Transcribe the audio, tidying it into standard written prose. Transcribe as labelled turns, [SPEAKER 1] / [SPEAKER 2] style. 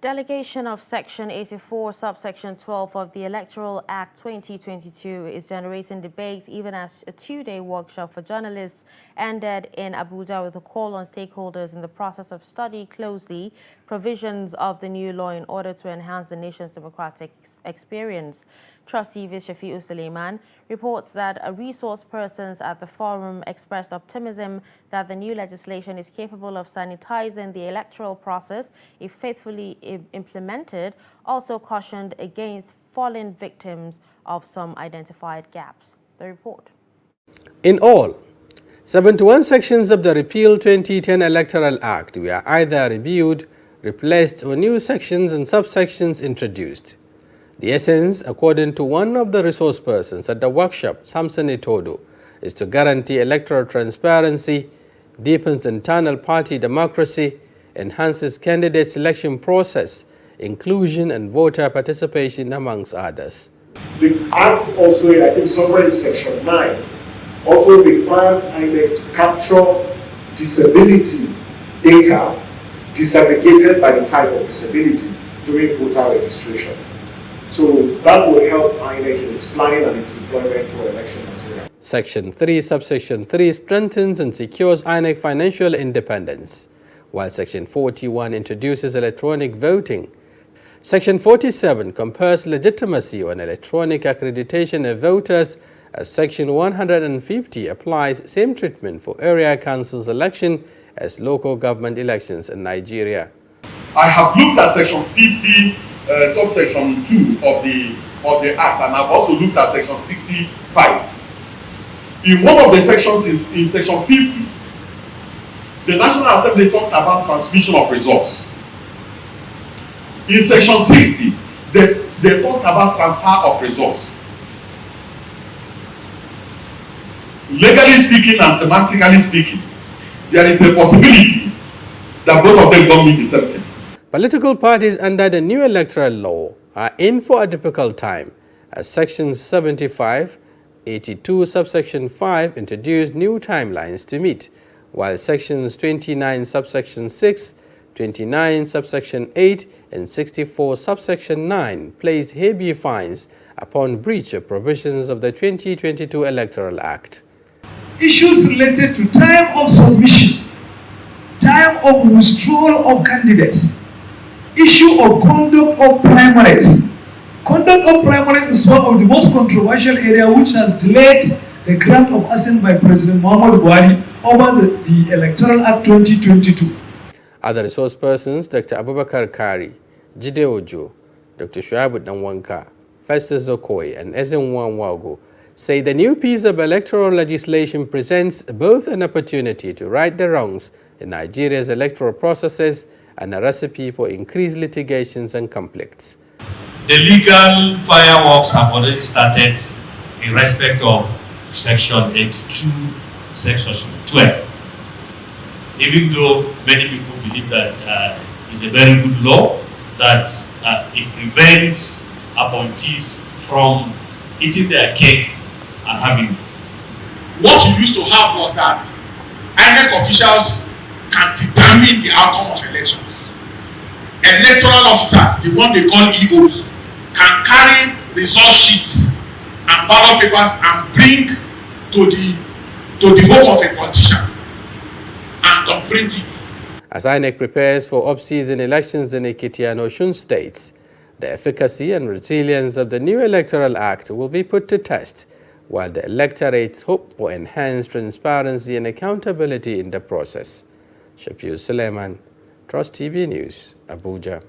[SPEAKER 1] Delegation of Section 84, subsection 12 of the Electoral Act 2022 is generating debate even as a two-day workshop for journalists ended in Abuja with a call on stakeholders in the process of studying closely provisions of the new law in order to enhance the nation's democratic experience. Trustee Vice Shafi'u Suleiman reports that resource persons at the forum expressed optimism that the new legislation is capable of sanitizing the electoral process if faithfully implemented, also cautioned against falling victims of some identified gaps. The report.
[SPEAKER 2] In all, 71 sections of the repealed 2010 Electoral Act were either reviewed, replaced, or new sections and subsections introduced. The essence, according to one of the resource persons at the workshop, Samson Itodo, is to guarantee electoral transparency, deepens internal party democracy, enhances candidate selection process, inclusion and voter participation, amongst others.
[SPEAKER 3] The Act also, I think somewhere in Section 9, also requires INEC to capture disability data disaggregated by the type of disability during voter registration. So that will help INEC in its planning and its deployment for election material.
[SPEAKER 2] Section 3, subsection 3 strengthens and secures INEC financial independence, while Section 41 introduces electronic voting. Section 47 confers legitimacy on electronic accreditation of voters, as Section 150 applies same treatment for area councils election as local government elections in Nigeria.
[SPEAKER 4] I have looked at Section 50, subsection 2 of the Act, and I've also looked at Section 65. In one of the sections, in Section 50, the National Assembly talked about transmission of results. In Section 60, they talked about transfer of results. Legally speaking and semantically speaking, there is a possibility that both of them don't mean the same thing.
[SPEAKER 2] Political parties under the new electoral law are in for a difficult time, as Sections 75, 82, subsection 5 introduce new timelines to meet, while Sections 29, subsection 6, 29, subsection 8, and 64, subsection 9 place heavy fines upon breach of provisions of the 2022 Electoral Act.
[SPEAKER 5] Issues related to time of submission, time of withdrawal of candidates, issue of conduct of primaries. Conduct of primaries is one of the most controversial areas which has delayed the grant of assent by President Muhammadu Buhari over the Electoral Act 2022.
[SPEAKER 2] Other resource persons, Dr. Abubakar Kari, Jide Ojo, Dr. Shuaib Danwanka, Festus Okoye, and Ezenwan Wago say the new piece of electoral legislation presents both an opportunity to right the wrongs in Nigeria's electoral processes and a recipe for increased litigations and conflicts.
[SPEAKER 6] The legal fireworks have already started in respect of Section 82, Section 12. Even though many people believe that it's a very good law, that it prevents appointees from eating their cake and having it.
[SPEAKER 4] What you used to have was that INEC officials can determine the outcome of elections. Electoral officers, the one they call EOs, can carry result sheets and ballot papers and bring to the home of a politician and print it.
[SPEAKER 2] As INEC prepares for off-season elections in Ekiti and Osun states, the efficacy and resilience of the new Electoral Act will be put to test, while the electorates hope for enhanced transparency and accountability in the process. Shafi'u Suleiman, Trust TV News, Abuja.